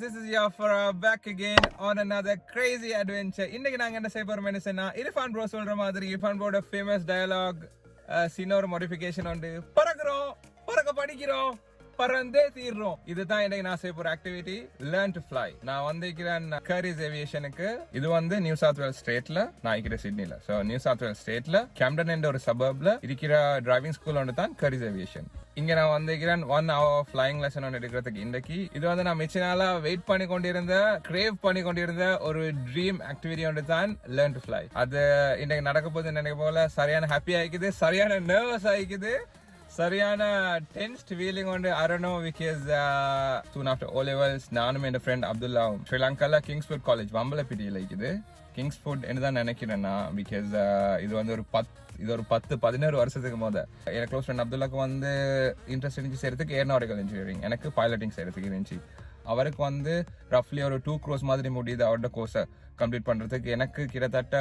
this is your Fara back again on another crazy adventure. இன்னைக்கு நாங்க என்ன செய்ய போறோம் என்ன சொன்னா இர்ஃபான் ப்ரோ சொல்ற மாதிரி இர்ஃபான் ப்ரோட ஃபேமஸ் டயலாக் சினோர் மாடிஃபிகேஷன் உண்டு. பறக்குறோம், பறக்க படிக்கிறோம், பறந்தே தீர்றோம். இதுதான் இன்னைக்கு நான் செய்ய போற ஆக்டிவிட்டி, லேர்ன் டு ஃப்ளை. நான் வந்திருக்கிறேன் கரிஸ் ஏவியேஷனுக்கு. இது வந்து நியூ சவுத் வேல்ஸ் ஸ்டேட்ல, நான் இருக்கிற சிட்னில. ஸோ நியூ சவுத் வேல்ஸ் ஸ்டேட்ல கேம்டன் என்ற ஒரு சபர்ப்ல இருக்கிற டிரைவிங் ஸ்கூல் ஒன்று தான் கரிஸ் ஏவியேஷன். இங்க நான் வந்திருக்கிறேன் 1 hour ஃபிளைங் லெசன் ஒன்று எடுக்கிறதுக்கு. இன்றைக்கு இது வந்து நான் மிச்ச நாளா வெயிட் பண்ணி கொண்டிருந்த, கிரேவ் பண்ணி கொண்டிருந்த ஒரு ட்ரீம் ஆக்டிவிட்டி ஒன்று தான் லேர்ன் டு ஃப்ளை. அது இன்றைக்கு நடக்க போது நினைக்க போல சரியான ஹாப்பி ஆயிக்குது, சரியான நர்வஸ் ஆயிக்குது, சரியான டென்ஸ்ட் ஃபீலிங் உண்டு. I don't know because soon after O levels நானும் என் ஃப்ரெண்ட் அப்துல்லாவும் Sri Lankan கிங்ஸ்ஃபுட் காலேஜ் வம்பலப்பிட்டியில் இருக்குது. கிங்ஸ்ஃபுட் என்ன தான் நினைக்கிறேன் நான், பிகாஸ் இது வந்து ஒரு 10-11 வருஷத்துக்கு எனக்கு க்ளோஸ் ஃப்ரெண்ட் அப்துல்லாக்கு வந்து இன்ட்ரெஸ்ட் இருந்துச்சு செய்யறதுக்கு ஏரோநாட்டிக்கல் இன்ஜினியரிங், எனக்கு பைலட்டிங் செய்யறதுக்கு இருந்துச்சு. அவருக்கு வந்து ரஃப்லி ஒரு 2 crores மாதிரி முடியுது அவரோட கோர்ஸை கம்ப்ளீட் பண்றதுக்கு. எனக்கு கிட்டத்தட்ட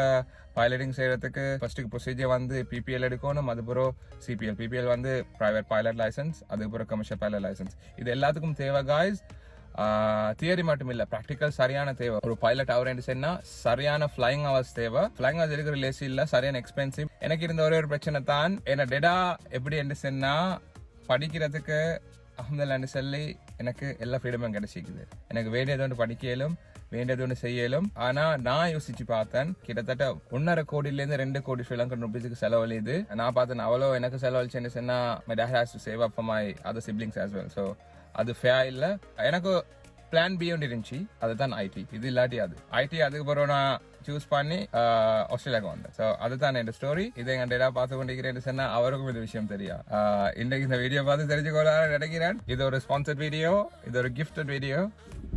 பைலட்டிங் செய்யறதுக்கு ஃபர்ஸ்ட்டுக்கு ப்ரொசீஜர் வந்து பிபிஎல் எடுக்கணும், அதுக்கப்புறம் சிபிஎல். பிபிஎல் வந்து பிரைவேட் பைலட் லைசன்ஸ், அதுக்கப்புறம் கமர்ஷியல் பைலட் லைசன்ஸ். இது எல்லாத்துக்கும் தேவை காய்ஸ். தியரி மட்டும் இல்ல, ப்ராக்டிக்கல் சரியான தேவை. ஒரு பைலட் அவர் சொன்னா சரியான ஃபிளைங் ஹவர்ஸ் தேவை. ஃபிளைங் ஹவர்ஸ் இருக்கிற லேசி இல்ல, சரியான எக்ஸ்பென்சிவ். எனக்கு இருந்த ஒரே ஒரு பிரச்சனை தான், என்ன டெடா எப்படி என்று சொன்னா படிக்கிறதுக்கு அஹமதுல்லான்னு சொல்லி எனக்கு எல்லா ஃப்ரீடமும் கிடைச்சிக்குது. எனக்கு வேண்டியது ஒன்று படிக்கலும், வேண்டியது ஒன்று செய்யலும். ஆனா நான் யோசிச்சு பார்த்தேன், கிட்டத்தட்ட 1.5 கோடியிலேருந்து 2 கோடி ஸ்ரீலங்கன் ருபீஸுக்கு செலவழிது. நான் பார்த்தேன் அவ்வளோ எனக்கு செலவழிச்சுன்னு சொன்னா my dad has to save up for my other siblings as well. So அது ஃபேர் இல்ல. எனக்கு பிளான் பி ஒன்று இருந்துச்சு, அதுதான் ஐடி. இது இல்லாட்டி அது ஐடி. அதுக்கப்புறம் நான் சூஸ் பண்ணி ஆஸ்திரேலியாவுக்கு வந்தேன். ஸோ அதுதான் என் ஸ்டோரி. இதை என் டேடா பார்த்து கொண்டிருக்கிறேன் சொன்னா அவருக்கும் இந்த விஷயம் தெரியும். இன்னைக்கு இந்த வீடியோ பார்த்து தெரிஞ்சுக்கொள்ள நினைக்கிறேன். இது ஒரு ஸ்பான்சர்ட் வீடியோ, இது ஒரு gifted video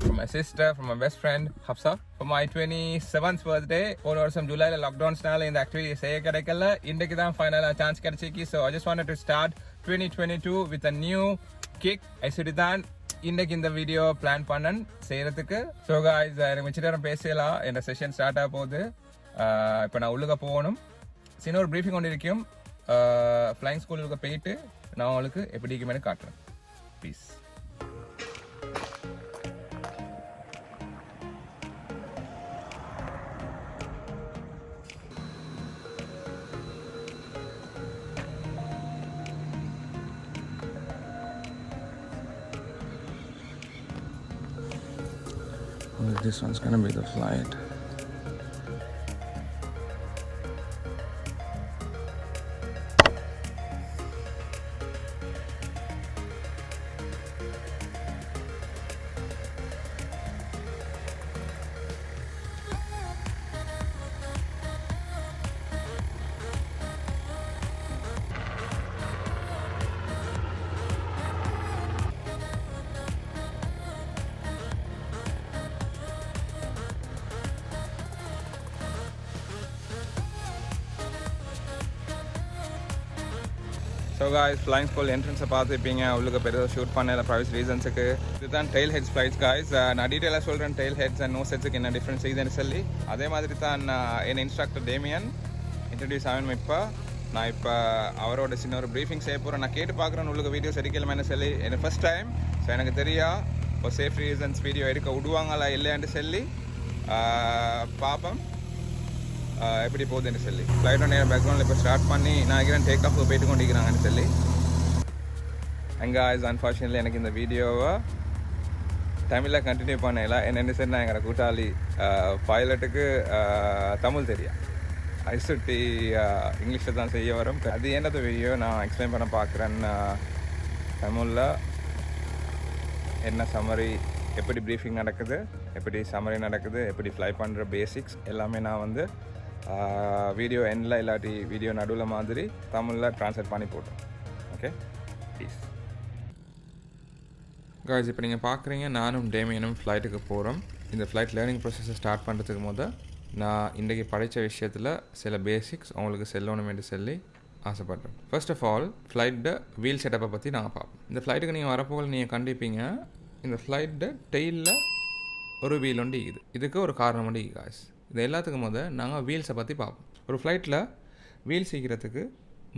from my sister, from my best friend Hafsa, for my 27th birthday. ஒரு வருஷம் ஜூலைல லாக்டவுன்ஸ்னால இந்த ஆக்டிவிட்டி செய்ய கிடைக்கல. இன்னைக்கு தான் ஃபைனலா சான்ஸ் கிடைச்சிருக்கு. So I just wanted to start 2022 with a new kick. தான் இன்னைக்கு இந்த வீடியோ பிளான் பண்ணன் செய்யறதுக்கு. ஸோ காய்ஸ், எனக்கு மிச்ச நேரம் பேசலாம், என்னோட செஷன் ஸ்டார்ட் ஆக போகுது. இப்போ நான் உள்ளுக்க போகணும். சின்ன ஒரு ப்ரீஃபிங் ஒன்று இருக்கும். ஃப்ளைங் ஸ்கூலுக்கு போயிட்டு நான் உங்களுக்கு எப்படி இருக்குமே காட்டுறேன். Please. This one's gonna be the flight. So guys, flying school என்ட்ரன்ஸை பார்த்துருப்பீங்க. உள்ளுக்கு பெருசாக ஷூட் பண்ணல ப்ரைவஸ் ரீசன்ஸுக்கு. இதுதான் டெயில் ஹெட்ஸ் ஃப்ளைட்ஸ் காய்ஸ். நான் டீட்டெயிலாக சொல்கிறேன் டெயில் ஹெட்ஸ் அண்ட் நோஸ் ஹெட்ஸுக்கு என்ன டிஃப்ரென்ஸ் இதுன்னு சொல்லி. அதே மாதிரி தான் என் இன்ஸ்ட்ரக்டர் டேமியன் இன்ட்ரடியூஸ் ஆகணும். நான் இப்போ அவரோட சின்ன ஒரு ப்ரீஃபிங் செய்ய போகிறேன். நான் கேட்டு பார்க்குறேன் உள்ளுக்கு வீடியோஸ் எடுக்கலாமே சொல்லி. எனக்கு ஃபர்ஸ்ட் டைம். ஸோ எனக்கு தெரியா இப்போ சேஃப் ரீசன்ஸ் வீடியோ எடுக்க விடுவாங்களா இல்லையான்னு சொல்லி பார்ப்போம் எப்படி போகுதுன்னு சொல்லி. ஃப்ளைட்டோட நேரம் பேக்ரவுண்டில் இப்போ ஸ்டார்ட் பண்ணி நான் டேக் ஆஃப் போயிட்டு கொண்டிருக்கிறாங்கன்னு சொல்லி. அங்கே ஆயிஸ் அன்ஃபார்ச்சுனேட்லி எனக்கு இந்த வீடியோவை தமிழில் கண்டினியூ பண்ணல. என்னென்னு சரி, நான் எங்களை கூட்டாளி பைலட்டுக்கு தமிழ் தெரியும், ஐசுட்டி இங்கிலீஷில் தான் செய்ய வரும். அது என்னது வீடியோ நான் எக்ஸ்பிளைன் பண்ண பார்க்குறேன் தமிழில். என்ன சம்மரி, எப்படி ப்ரீஃபிங் நடக்குது, எப்படி சம்மரி நடக்குது, எப்படி ஃப்ளை பண்ணுற பேசிக்ஸ் எல்லாமே நான் வந்து வீடியோ எண்டில் இல்லாட்டி வீடியோ நடுவில் மாதிரி தமிழில் ட்ரான்ஸ்லேட் பண்ணி போட்டோம். ஓகே ப்ளீஸ் காய்ஸ், இப்போ நீங்கள் பார்க்குறீங்க நானும் டேமியனும் ஃப்ளைட்டுக்கு போகிறோம். இந்த ஃப்ளைட் லேர்னிங் ப்ராசஸை ஸ்டார்ட் பண்ணுறதுக்கு நான் இன்றைக்கி படித்த விஷயத்தில் சில பேசிக்ஸ் உங்களுக்கு சொல்லணுமென்று சொல்லி ஆசைப்பட்றேன். ஃபர்ஸ்ட் ஆஃப் ஆல், ஃப்ளைட்டை வீல் செட்டப்பை பற்றி நாங்கள் பார்ப்போம். இந்த ஃப்ளைட்டுக்கு நீங்கள் வரப்போக நீங்கள் கண்டிப்பீங்க, இந்த ஃப்ளைட்டை டெயிலில் ஒரு வீல் ஒன்று இருக்குது. இதுக்கு ஒரு காரணம் ஒன்று காய்ஸ். இது எல்லாத்துக்கும் நாங்கள் வீல்ஸை பற்றி பார்ப்போம். ஒரு ஃப்ளைட்டில் வீல் சீக்கிறதுக்கு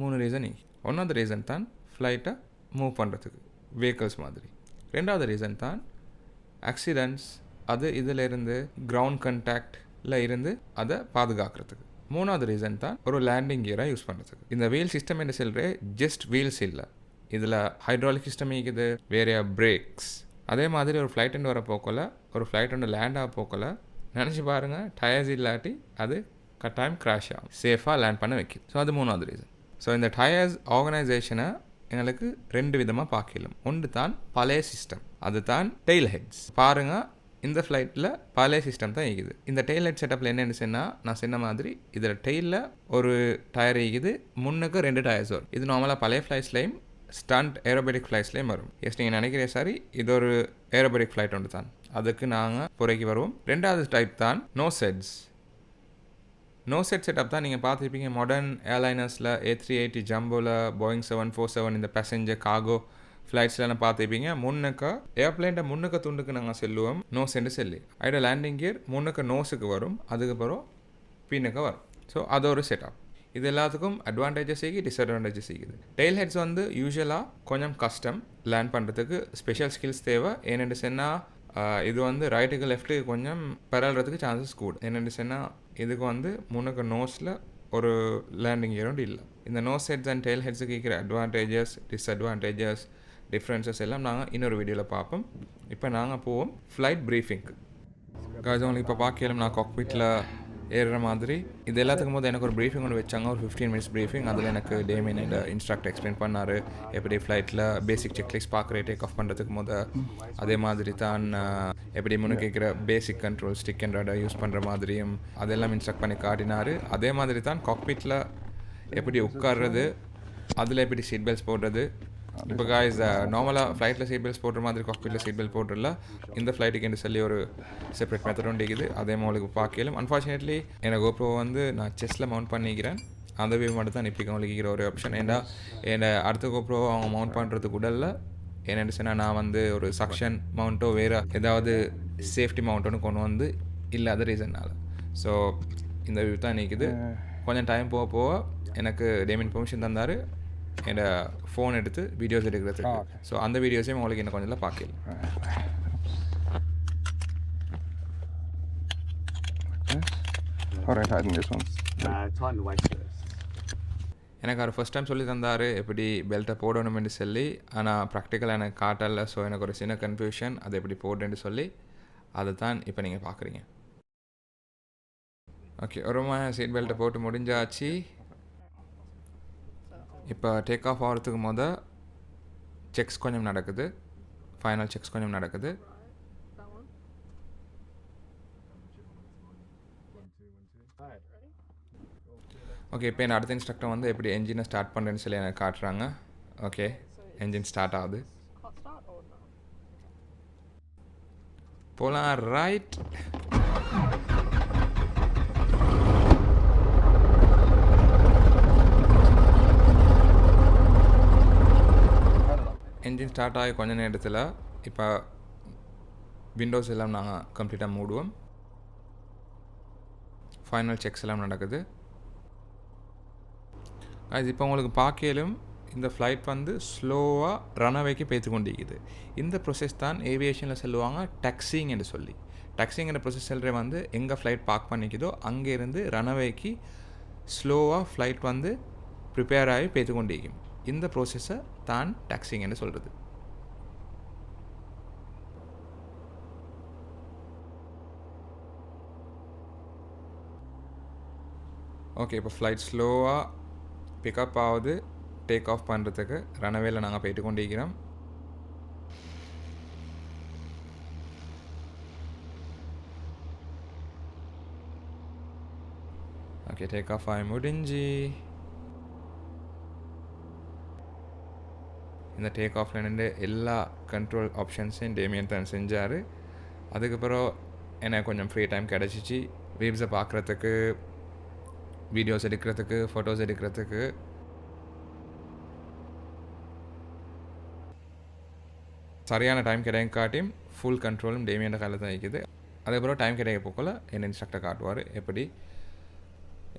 3 ரீசன். ஒன்றாவது ரீசன் தான் ஃப்ளைட்டை மூவ் பண்ணுறதுக்கு வெஹிக்கல்ஸ் மாதிரி. 2வது ரீசன் தான் ஆக்சிடென்ட்ஸ் அது இதிலிருந்து கிரவுண்ட் கண்டாக்டில் இருந்து அதை பாதுகாக்கிறதுக்கு. மூணாவது ரீசன் தான் ஒரு லேண்டிங் கியராக யூஸ் பண்ணுறதுக்கு. இந்த வீல் சிஸ்டம் என்ன சொல்கிறே ஜஸ்ட் வீல்ஸ் இல்லை, இதில் ஹைட்ராலிக் சிஸ்டம் இருக்குது, வேறு பிரேக்ஸ். அதே மாதிரி ஒரு ஃப்ளைட் ஒன்று வர போக்கல, ஒரு ஃப்ளைட் ஒன்று லேண்ட் ஆக போக்கல நினச்சி பாருங்கள், டயர்ஸ் இல்லாட்டி அது கட்டாயம் கிராஷ் ஆகும், சேஃபாக லேண்ட் பண்ண வைக்கிது. ஸோ அது மூணாவது ரீசன். ஸோ இந்த டயர்ஸ் ஆர்கனைசேஷனை எங்களுக்கு 2 விதமாக பார்க்கலாம். ஒன்று தான் பழைய சிஸ்டம், அது தான் டெய்ல் ஹெட்ஸ். பாருங்கள், இந்த ஃப்ளைட்டில் பழைய சிஸ்டம் தான் இருக்குது. இந்த டெய்ல் ஹெட் செட்டப்பில் என்னென்னு சொன்னால், நான் சொன்ன மாதிரி இதில் டெய்லில் ஒரு டயர் இருக்குது, முன்னுக்கு 2 டயர்ஸ் வரும். இது நார்மலாக பழைய ஃப்ளைட்ஸ்லேயும் ஸ்டண்ட் ஏரோபெட்டிக் ஃப்ளைட்ஸ்லேயும் வரும். எஸ் நீங்கள் நினைக்கிறே சாரி, இது ஒரு ஏரோபெட்டிக் ஃப்ளைட் ஒன்று தான், அதுக்கு நாங்கள் புறைக்கு வருவோம். 2வது டைப் தான் no sets. No set setup தான் நீங்கள் பார்த்துருப்பீங்க மாடர்ன் ஏர்லைனர்ஸில், A380 ஜம்போவில், Boeing 747 இந்த பேசஞ்சர் கார்கோ ஃப்ளைட்ஸ்லாம் பார்த்துருப்பீங்க. முன்னுக்கு ஏர்பிளைன்ட முன்னுக்கு துண்டுக்கு நாங்கள் செல்லுவோம் நோ சென்று செல்லி, ஐட லேண்டிங் கியர் முன்னுக்கு நோஸுக்கு வரும், அதுக்கப்புறம் பின்னுக்கு வரும். ஸோ அது ஒரு செட்டப். இது எல்லாத்துக்கும் அட்வான்டேஜஸ் இருக்குது, டிஸ்அட்வான்டேஜஸ் இருக்குது. டெய்ல் ஹெட்ஸ் வந்து யூஸ்வலாக கொஞ்சம் கஷ்டம் லேண்ட் பண்ணுறதுக்கு, ஸ்பெஷல் ஸ்கில்ஸ் தேவை. ஏன்னு சொன்னால் இது வந்து ரைட்டுக்கு லெஃப்ட்டுக்கு கொஞ்சம் பரல்றதுக்கு சான்சஸ் கூட. என்னென்னு சொன்னால் இதுக்கு வந்து முன்னுக்கு நோஸில் ஒரு லேண்டிங் கியர் ஒன்று இல்லை. இந்த நோஸ் ஹெட்ஸ் அண்ட் டெய்ல் ஹெட்ஸுக்கு இருக்கிற அட்வான்டேஜஸ், டிஸ்அட்வான்டேஜஸ், டிஃப்ரென்சஸ் எல்லாம் நாங்கள் இன்னொரு வீடியோவில் பார்ப்போம். இப்போ நாங்கள் போவோம் ஃப்ளைட் ப்ரீஃபிங்க்கு. உங்களுக்கு இப்போ பார்க்கலாம், நான் காக்பிட்டில் ஏறுற மாதிரி இது எல்லாத்துக்கும் போது எனக்கு ஒரு ப்ரீஃபிங் ஒன்று வச்சாங்க, ஒரு 15 minutes ப்ரீஃபிங். அதில் எனக்கு டேமின் இந்த இன்ஸ்ட்ரக்டர் எக்ஸ்பிளைன் பண்ணார் எப்படி ஃப்ளைட்டில் பேசிக் செக்லிஸ்ட் பார்க்குறேன் டேக் ஆஃப் பண்ணுறதுக்கு போது. அதே மாதிரி தான் எப்படி முன்னு கேட்குற பேசிக் கண்ட்ரோல் ஸ்டிக் அண்ட் ரடர் யூஸ் பண்ணுற மாதிரியும் அதெல்லாம் இன்ஸ்ட்ரக்ட் பண்ணி காட்டினார். அதே மாதிரி தான் காக்பிட்டில் எப்படி உட்கார்றது, அதில் எப்படி சீட் பெல்ட்ஸ் போடுறது. இப்போ காய்ஸ் நார்மலாக ஃப்ளைட்டில் சீட் பெல்ட்ஸ் போடுற மாதிரி காக்பிட்டில் சீட் பெல்ட் போடுறல, இந்த ஃப்ளைட்டுக்கு என்று சொல்லி ஒரு செப்பரேட் மெத்தட் ஒன்று இருக்குது. அதே உங்களுக்கு பார்க்கலாம். அன்ஃபார்ச்சுனேட்லி எனக்கு GoPro வந்து நான் செஸ்ட்டில் மவுண்ட் பண்ணிக்கிறேன், அந்த வே மட்டும் தான் இப்போ உங்களுக்கு ஒரு ஆப்ஷன். ஏன்னா அடுத்த GoPro அவங்க மவுண்ட் பண்ணுறதுக்கு உடலில் என்னென்னு சொன்னால் நான் வந்து ஒரு சக்ஷன் மவுண்ட்டோ வேறு ஏதாவது சேஃப்டி மவுண்ட்டோன்னு கொண்டு வந்து இல்லாத ரீசன்னால். ஸோ இந்த வியூ தான் நிற்குது. கொஞ்சம் டைம் போக போக எனக்கு டேமின் பெர்மிஷன் தந்தார் என்னோட ஃபோன் எடுத்து வீடியோஸ் எடுக்கிறதுக்கு. ஸோ அந்த வீடியோஸையும் உங்களுக்கு இன்னும் கொஞ்சம் பார்க்கலாம். எனக்கு அவர் ஃபஸ்ட் டைம் சொல்லி தந்தார் எப்படி பெல்ட்டை போடணும்னு சொல்லி. ஆனால் ப்ராக்டிக்கலாக எனக்கு காட்டலை. ஸோ எனக்கு ஒரு சின்ன கன்ஃபியூஷன், அதை எப்படி போடுறேன்னு சொல்லி. அதை தான் இப்போ நீங்கள் பார்க்குறீங்க. ஓகே, ஒரு சீட் பெல்ட்டை போட்டு முடிஞ்சாச்சு. இப்போ டேக் ஆஃப் ஆகிறதுக்கு செக்ஸ் கொஞ்சம் நடக்குது, ஃபைனல் செக்ஸ் கொஞ்சம் நடக்குது. ஓகே, இப்போ என்ன அடுத்த இன்ஸ்ட்ரக்டர் வந்து எப்படி என்ஜினை ஸ்டார்ட் பண்ணுறேன்னு சொல்லி எனக்கு காட்டுறாங்க. ஓகே, என்ஜின் ஸ்டார்ட் ஆகுது, போகலாம். ரைட், என்ஜின் ஸ்டார்ட் ஆகி கொஞ்ச நேரத்தில் இப்போ விண்டோஸ் எல்லாம் நாங்கள் கம்ப்ளீட்டாக மூடுவோம். ஃபைனல் செக்ஸ் எல்லாம் நடக்குது. அது இப்போ உங்களுக்கு பார்க்கலும் இந்த ஃப்ளைட் வந்து ஸ்லோவாக ரன்அவேக்கு பேத்து கொண்டிருக்குது. இந்த ப்ரொசஸ் தான் ஏவியேஷனில் சொல்லுவாங்க டாக்ஸிங் என்று சொல்லி. டாக்ஸிங்கிற ப்ரொசஸ் சொல்கிற வந்து எங்கே ஃப்ளைட் பார்க் பண்ணிக்குதோ அங்கேருந்து ரன்அவேக்கு ஸ்லோவாக ஃப்ளைட் வந்து ப்ரிப்பேர் ஆகி பேத்து கொண்டிருக்கும். இந்த ப்ரோசஸை தான் டாக்ஸிங் என்று சொல்கிறது. ஓகே, இப்போ ஃப்ளைட் ஸ்லோவாக பிக்கப் ஆகுது டேக் ஆஃப் பண்ணுறதுக்கு. ரன்அவேல நாங்கள் போயிட்டு கொண்டிருக்கிறோம். ஓகே, டேக் ஆஃப் ஆகி முடிஞ்சு இந்த டேக் ஆஃப்ல நின்று எல்லா கண்ட்ரோல் ஆப்ஷன்ஸையும் டேமியன் தான் செஞ்சார். அதுக்கப்புறம் எனக்கு கொஞ்சம் ஃப்ரீ டைம் கிடச்சிச்சு வேவ்ஸை பார்க்குறதுக்கு, வீடியோஸ் எடுக்கிறதுக்கு, ஃபோட்டோஸ் எடுக்கிறதுக்கு. சரியான டைம் கிடைக்காட்டியும் ஃபுல் கண்ட்ரோலும் டேமியன் கையில் தான் இருக்குது. அதுக்கப்புறம் டைம் கிடைக்க போக்கல என்ன இன்ஸ்ட்ரக்டர் காட்டுவார் எப்படி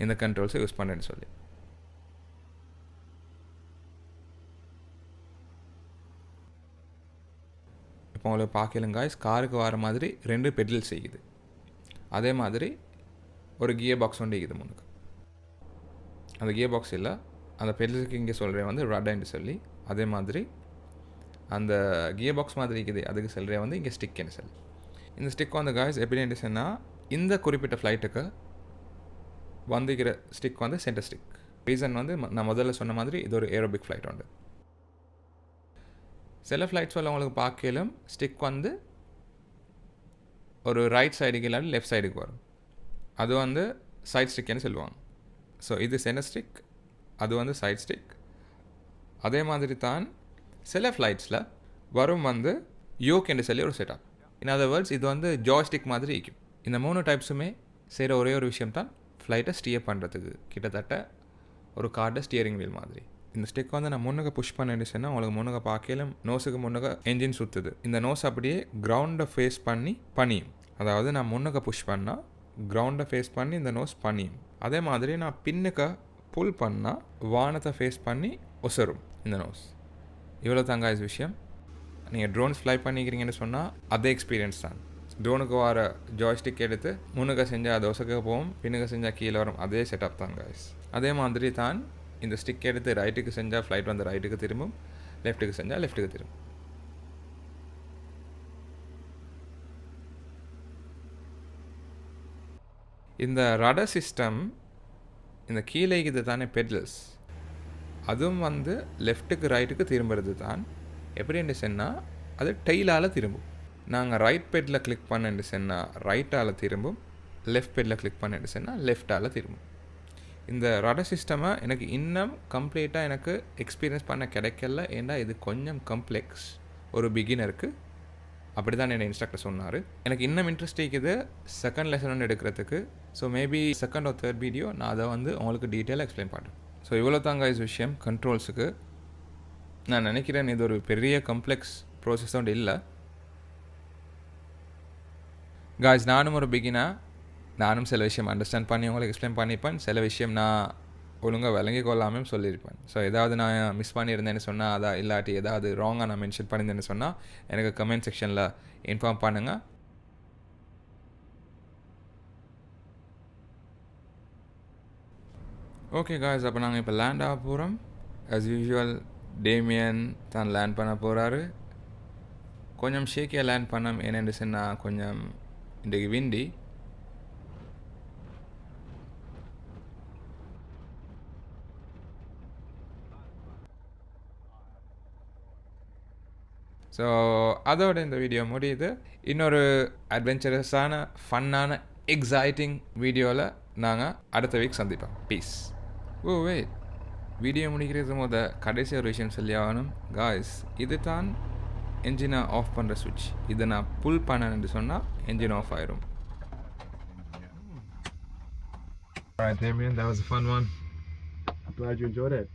இந்த கண்ட்ரோல்ஸை யூஸ் பண்ணுறேன்னு சொல்லி. இப்போ உங்களுக்கு பார்க்கலும் காய்ஸ் காருக்கு வர மாதிரி 2 பெடல் செய்யுது. அதே மாதிரி ஒரு கியர் பாக்ஸ் ஒன்று இருக்குது முன்னுக்கு. அந்த கியர் பாக்ஸ் இல்லை, அந்த பெடலுக்கு இங்கே சொல்கிறேன் வந்து ரடன்னு சொல்லி. அதே மாதிரி அந்த கியர் பாக்ஸ் மாதிரி இருக்குது, அதுக்கு சொல்கிறேன் வந்து இங்கே ஸ்டிக்னு சொல்லி. இந்த ஸ்டிக் வந்து காய்ஸ் எப்படி சொன்னால், இந்த குறிப்பிட்ட ஃப்ளைட்டுக்கு வந்துக்கிற ஸ்டிக் வந்து சென்டர் ஸ்டிக். ரீசன் வந்து நான் முதல்ல சொன்ன மாதிரி இது ஒரு ஏரோபிக் ஃப்ளைட் உண்டு. சில ஃப்ளைட்ஸ் உங்களுக்கு பார்க்கலும் ஸ்டிக் வந்து ஒரு ரைட் சைடுக்கு இல்லாட்டி லெஃப்ட் சைடுக்கு வரும். அது வந்து சைட் ஸ்டிக்னு சொல்லுவாங்க. ஸோ இது சென்டர் ஸ்டிக், அது வந்து சைட் ஸ்டிக். அதே மாதிரி தான் சில ஃப்ளைட்ஸில் வரும் வந்து யோக் என்று சொல்லி ஒரு செட்டப். இன் அதர் வேர்ட்ஸ் இது வந்து ஜாய்ஸ்டிக் மாதிரி இருக்கும். இந்த 3 டைப்ஸுமே செய்கிற ஒரே ஒரு விஷயம் தான் ஃப்ளைட்டை ஸ்டியர் பண்ணுறதுக்கு. கிட்டத்தட்ட ஒரு கார்டை ஸ்டியரிங் வீல் மாதிரி. இந்த ஸ்டிக் வந்து நான் முன்னுக்கு புஷ் பண்ணிடுச்சுன்னா உங்களுக்கு முன்னுக்கு பார்க்கலும் நோஸுக்கு முன்னுக்கு என்ஜின் சுற்றுது. இந்த நோஸ் அப்படியே கிரவுண்டை ஃபேஸ் பண்ணி பனியும். அதாவது நான் முன்னுக்கு புஷ் பண்ணால் கிரவுண்டை ஃபேஸ் பண்ணி இந்த நோஸ் பனியும். அதே மாதிரி நான் பின்னுக்கு புல் பண்ணால் வானத்தை ஃபேஸ் பண்ணி ஒசரும் இந்த நோஸ். இவ்வளோ தாங்க இது விஷயம். நீங்கள் ட்ரோன்ஸ் ஃப்ளை பண்ணிக்கிறீங்கன்னு சொன்னால் அதே எக்ஸ்பீரியன்ஸ் தான். ட்ரோனுக்கு வர ஜாய்ஸ்டிக் எடுத்து முன்னுக்கு செஞ்சால் அது ஒசக்க போகும், பின்னுக்கு செஞ்சால் கீழே வரும். அதே செட்டப் தான் காய்ஸ். அதே மாதிரி தான் இந்த ஸ்டிக் எடுத்து ரைட்டுக்கு செஞ்சால் ஃப்ளைட் வந்து ரைட்டுக்கு திரும்பும், லெஃப்ட்டுக்கு செஞ்சால் லெஃப்ட்டுக்கு திரும்பும். இந்த ரடர் சிஸ்டம், இந்த கீழே இது தானே பெடல்ஸ், அதுவும் வந்து லெஃப்ட்டுக்கு ரைட்டுக்கு திரும்புறது தான். எப்படின்னு சொன்னால் அது டெய்லால் திரும்பும். நாங்கள் ரைட் பெட்டில் கிளிக் பண்ணிட்டு சொன்னால் ரைட்டால் திரும்பும், லெஃப்ட் பெட்டில் கிளிக் பண்ணிட்டு சொன்னால் லெஃப்டால் திரும்பும். இந்த ரடர் சிஸ்டமை எனக்கு இன்னும் கம்ப்ளீட்டாக எனக்கு எக்ஸ்பீரியன்ஸ் பண்ண கிடைக்கல. ஏன்னா இது கொஞ்சம் கம்ப்ளெக்ஸ் ஒரு பிகினருக்கு. அப்படி தான் என்னை இன்ஸ்ட்ரக்டர் சொன்னார். எனக்கு இன்னும் இன்ட்ரெஸ்ட் இருக்குது செகண்ட் லெசன் ஒன்று எடுக்கிறதுக்கு. So maybe second or third video நான் அதை வந்து உங்களுக்கு டீட்டெயிலாக எக்ஸ்பிளைன் பண்ணுறேன். ஸோ இவ்வளோ தாங்க இது விஷயம் கண்ட்ரோல்ஸுக்கு. நான் நினைக்கிறேன் இது ஒரு பெரிய கம்ப்ளெக்ஸ் ப்ரோசஸ் ஒன்று இல்லை. காய்ஸ் நானும் ஒரு பிகினா, நானும் சில விஷயம் அண்டர்ஸ்டாண்ட் பண்ணி உங்களுக்கு எக்ஸ்பிளைன் பண்ணிப்பேன். சில விஷயம் நான் ஒழுங்காக விளங்கி கொள்ளாமல் சொல்லியிருப்பேன். ஸோ ஏதாவது நான் மிஸ் பண்ணியிருந்தேன்னு சொன்னால் அதான், இல்லாட்டி ஏதாவது ராங்காக நான் மென்ஷன் பண்ணியிருந்தேன்னு சொன்னால் எனக்கு கமெண்ட் செக்ஷனில் இன்ஃபார்ம் பண்ணுங்கள். ஓகே காய்ஸ், அப்போ நாங்கள் இப்போ லேண்ட் ஆக போகிறோம். ஆஸ் யூஷுவல் டேமியன் தான் லேண்ட் பண்ண போகிறாரு. கொஞ்சம் ஷேக்கியாக லேண்ட் பண்ணோம். என்னென்னு சொன்னால் கொஞ்சம் இன்றைக்கு விண்டி. ஸோ அதோட இந்த வீடியோ முடியுது. இன்னொரு அட்வென்ச்சரஸான ஃபன்னான எக்ஸைட்டிங் வீடியோவில் நாங்கள் அடுத்த வீக் சந்திப்போம். பீஸ். ஓ வெயிட், வீடியோ முடிக்கிறது கடைசி ஒரு விஷயம் சொல்லி ஆகணும் காய்ஸ். இது தான் என்ஜினை ஆஃப் பண்ணுற சுவிட்ச். இதை நான் புல் பண்ணேன்னு சொன்னால் என்ஜின் ஆஃப் ஆயிரும். Alright Damien, that was a fun one. Glad you enjoyed it.